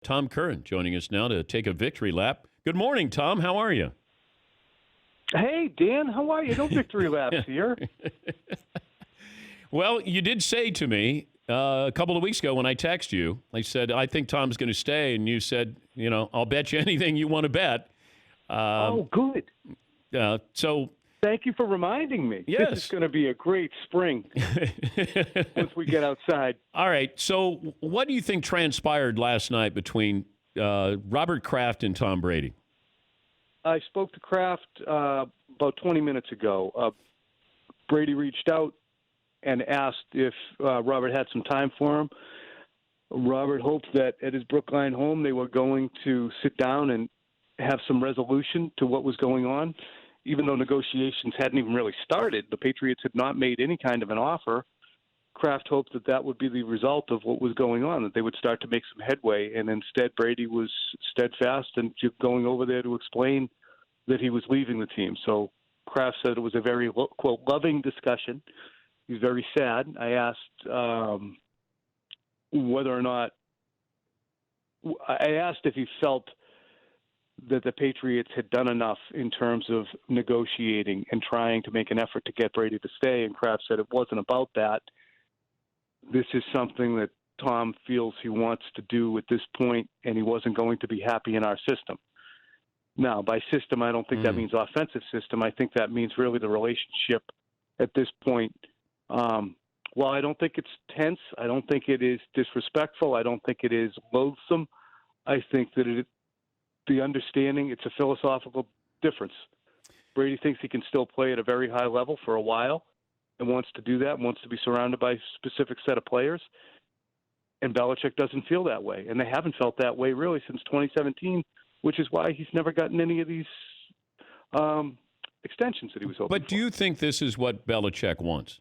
Tom Curran joining us now to take a victory lap. Good morning, Tom. How are you? Hey, Dan, how are you? No victory laps here. Well, you did say to me a couple of weeks ago when I texted you, I said, I think Tom's going to stay. And you said, I'll bet you anything you want to bet. Oh, good. So Thank you for reminding me. Yes. This is going to be a great spring once we get outside. All right. So what do you think transpired last night between Robert Kraft and Tom Brady? I spoke to Kraft about 20 minutes ago. Brady reached out and asked if Robert had some time for him. Robert hoped that at his Brookline home they were going to sit down and have some resolution to what was going on. Even though negotiations hadn't even really started, the Patriots had not made any kind of an offer. Kraft hoped that that would be the result of what was going on, that they would start to make some headway. And instead, Brady was steadfast and going over there to explain that he was leaving the team. So Kraft said it was a very, quote, loving discussion. He was very sad. I asked whether or not – I asked if he felt that the Patriots had done enough in terms of negotiating and trying to make an effort to get Brady to stay, and Kraft said it wasn't about that. This is something that Tom feels he wants to do at this point, and he wasn't going to be happy in our system. Now, by system, I don't think that means offensive system. I think that means really the relationship at this point. While I don't think it's tense, I don't think it is disrespectful, I don't think it is loathsome, I think that the understanding, it's a philosophical difference. Brady thinks he can still play at a very high level for a while and wants to do that, wants to be surrounded by a specific set of players. And Belichick doesn't feel that way. And they haven't felt that way really since 2017, which is why he's never gotten any of these extensions that he was hoping for. But do you think this is what Belichick wants?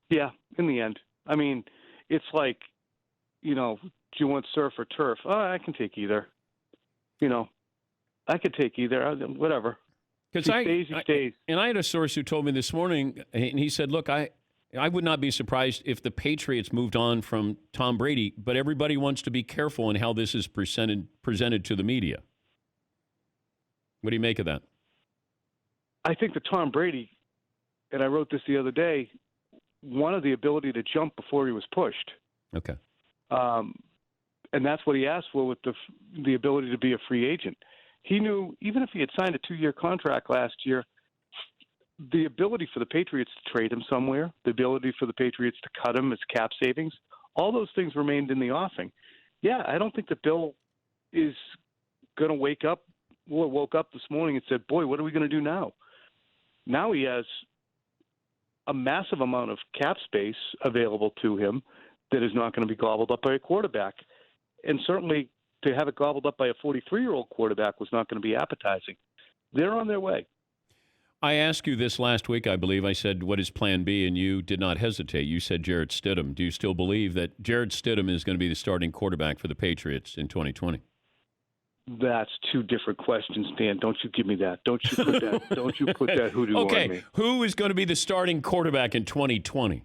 Yeah, in the end. I mean, it's like, do you want surf or turf? Oh, I can take either. I could take either. Whatever. Because he stays. And I had a source who told me this morning, and he said, look, I would not be surprised if the Patriots moved on from Tom Brady, but everybody wants to be careful in how this is presented to the media. What do you make of that? I think that Tom Brady, and I wrote this the other day, wanted the ability to jump before he was pushed. Okay. And that's what he asked for with the ability to be a free agent. He knew even if he had signed a 2-year contract last year, the ability for the Patriots to trade him somewhere, the ability for the Patriots to cut him as cap savings, all those things remained in the offing. Yeah, I don't think that Bill is going to woke up this morning and said, boy, what are we going to do now? Now he has a massive amount of cap space available to him that is not going to be gobbled up by a quarterback. And certainly to have it gobbled up by a 43-year-old quarterback was not going to be appetizing. They're on their way. I asked you this last week, I believe. I said, what is plan B? And you did not hesitate. You said Jarrett Stidham. Do you still believe that Jarrett Stidham is going to be the starting quarterback for the Patriots in 2020? That's two different questions, Dan. Don't you give me that. Don't you put that, don't you put that hoodoo on me. Okay, who is going to be the starting quarterback in 2020?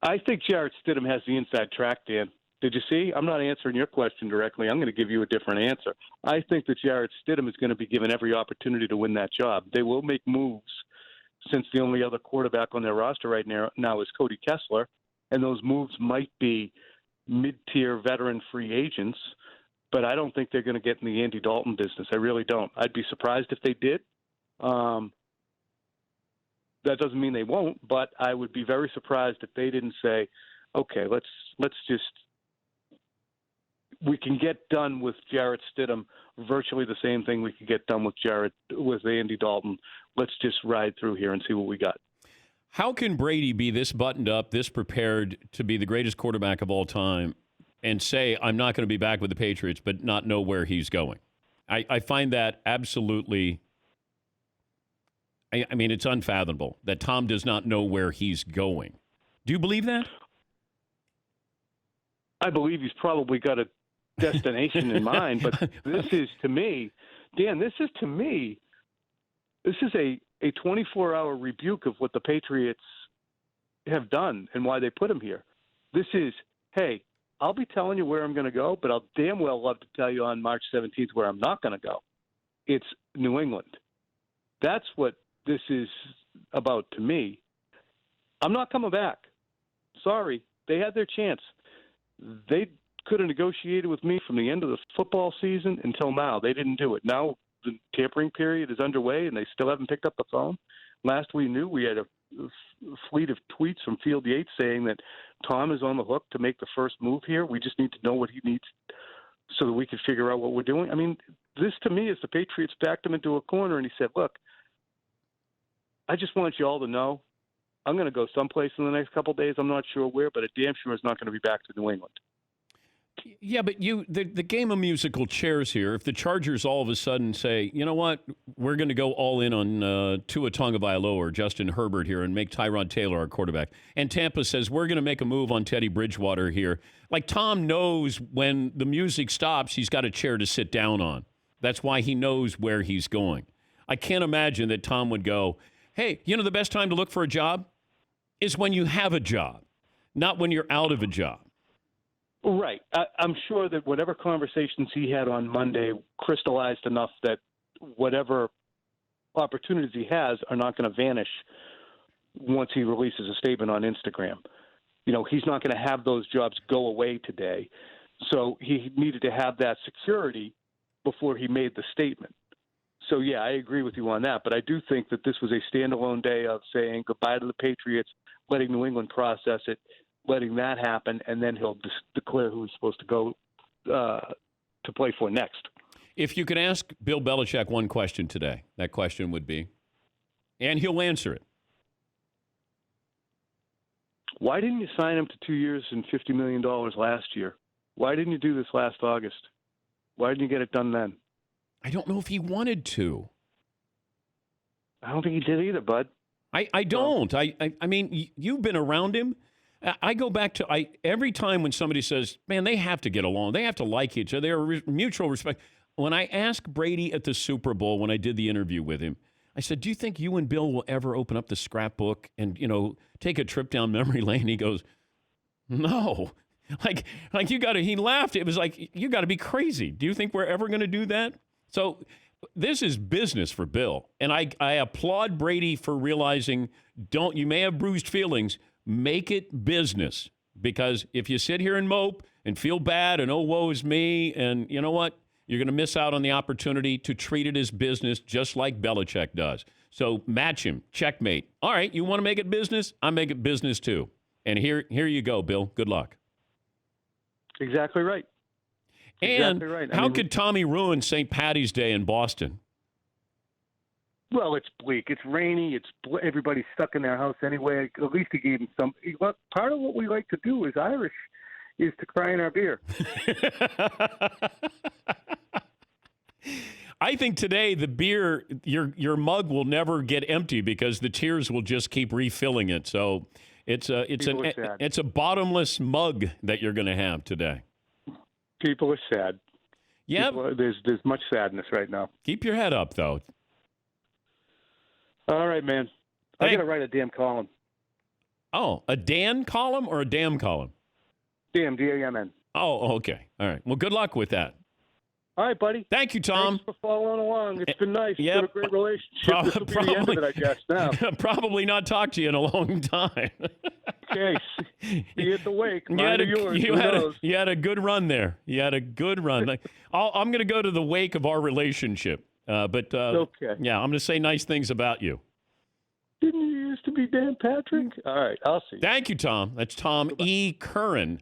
I think Jarrett Stidham has the inside track, Dan. Did you see? I'm not answering your question directly. I'm going to give you a different answer. I think that Jarrett Stidham is going to be given every opportunity to win that job. They will make moves since the only other quarterback on their roster right now is Cody Kessler, and those moves might be mid-tier veteran free agents, but I don't think they're going to get in the Andy Dalton business. I really don't. I'd be surprised if they did. That doesn't mean they won't, but I would be very surprised if they didn't say, okay, let's just – we can get done with Jarrett Stidham virtually the same thing we could get done with Andy Dalton. Let's just ride through here and see what we got. How can Brady be this buttoned up, this prepared to be the greatest quarterback of all time, and say, I'm not going to be back with the Patriots, but not know where he's going? I find that absolutely, I mean, it's unfathomable that Tom does not know where he's going. Do you believe that? I believe he's probably got a destination in mind, but this is to me, Dan, this is a 24-hour rebuke of what the Patriots have done and why they put him here. This is, hey, I'll be telling you where I'm going to go, but I'll damn well love to tell you on March 17th where I'm not going to go. It's New England. That's what this is about to me. I'm not coming back. Sorry. They had their chance. They could have negotiated with me from the end of the football season until now. They didn't do it. Now the tampering period is underway, and they still haven't picked up the phone. Last we knew, we had a fleet of tweets from Field Yates saying that Tom is on the hook to make the first move here. We just need to know what he needs so that we can figure out what we're doing. I mean, this to me is the Patriots backed him into a corner, and he said, look, I just want you all to know I'm going to go someplace in the next couple of days. I'm not sure where, but it damn sure is not going to be back to New England. Yeah, but the game of musical chairs here, if the Chargers all of a sudden say, you know what, we're going to go all in on Tua Tagovailoa or Justin Herbert here and make Tyrod Taylor our quarterback, and Tampa says we're going to make a move on Teddy Bridgewater here, like Tom knows when the music stops, he's got a chair to sit down on. That's why he knows where he's going. I can't imagine that Tom would go, hey, you know the best time to look for a job is when you have a job, not when you're out of a job. Right. I'm sure that whatever conversations he had on Monday crystallized enough that whatever opportunities he has are not going to vanish once he releases a statement on Instagram. You know, he's not going to have those jobs go away today. So he needed to have that security before he made the statement. So, yeah, I agree with you on that. But I do think that this was a standalone day of saying goodbye to the Patriots, letting New England process it, letting that happen, and then he'll declare who he's supposed to go to play for next. If you could ask Bill Belichick one question today, that question would be, and he'll answer it. Why didn't you sign him to 2 years and $50 million last year? Why didn't you do this last August? Why didn't you get it done then? I don't know if he wanted to. I don't think he did either, bud. I don't. I mean, you've been around him. I go back to every time when somebody says, man, they have to get along. They have to like each other. They're mutual respect. When I asked Brady at the Super Bowl, when I did the interview with him, I said, do you think you and Bill will ever open up the scrapbook and, you know, take a trip down memory lane? He goes, no. Like you got to, he laughed. It was like, you got to be crazy. Do you think we're ever going to do that? So this is business for Bill. And I applaud Brady for realizing, you may have bruised feelings, make it business. Because if you sit here and mope and feel bad and, oh, woe is me, and you know what? You're going to miss out on the opportunity to treat it as business just like Belichick does. So match him. Checkmate. All right, you want to make it business? I make it business too. And here you go, Bill. Good luck. Exactly right. And exactly right. How could Tommy ruin St. Patty's Day in Boston? Well, it's bleak. It's rainy. Everybody's stuck in their house anyway. At least he gave him some. Part of what we like to do as Irish is to cry in our beer. I think today the beer, your mug will never get empty because the tears will just keep refilling it. So it's a bottomless mug that you're going to have today. People are sad. Yeah, there's much sadness right now. Keep your head up, though. All right, man. I got to write a damn column. Oh, a Dan column or a damn column? Damn, D-A-M-N. Oh, okay. All right. Well, good luck with that. All right, buddy. Thank you, Tom. Thanks for following along. It's been nice. Yep. It's been a great relationship. This will be the end of it, I guess, now. Probably not talk to you in a long time. Okay. See you at the wake. You had a good run there. You had a good run. I'm going to go to the wake of our relationship. But okay. Yeah, I'm going to say nice things about you. Didn't you used to be Dan Patrick? All right, I'll see. Thank you, Tom. That's Tom E. Curran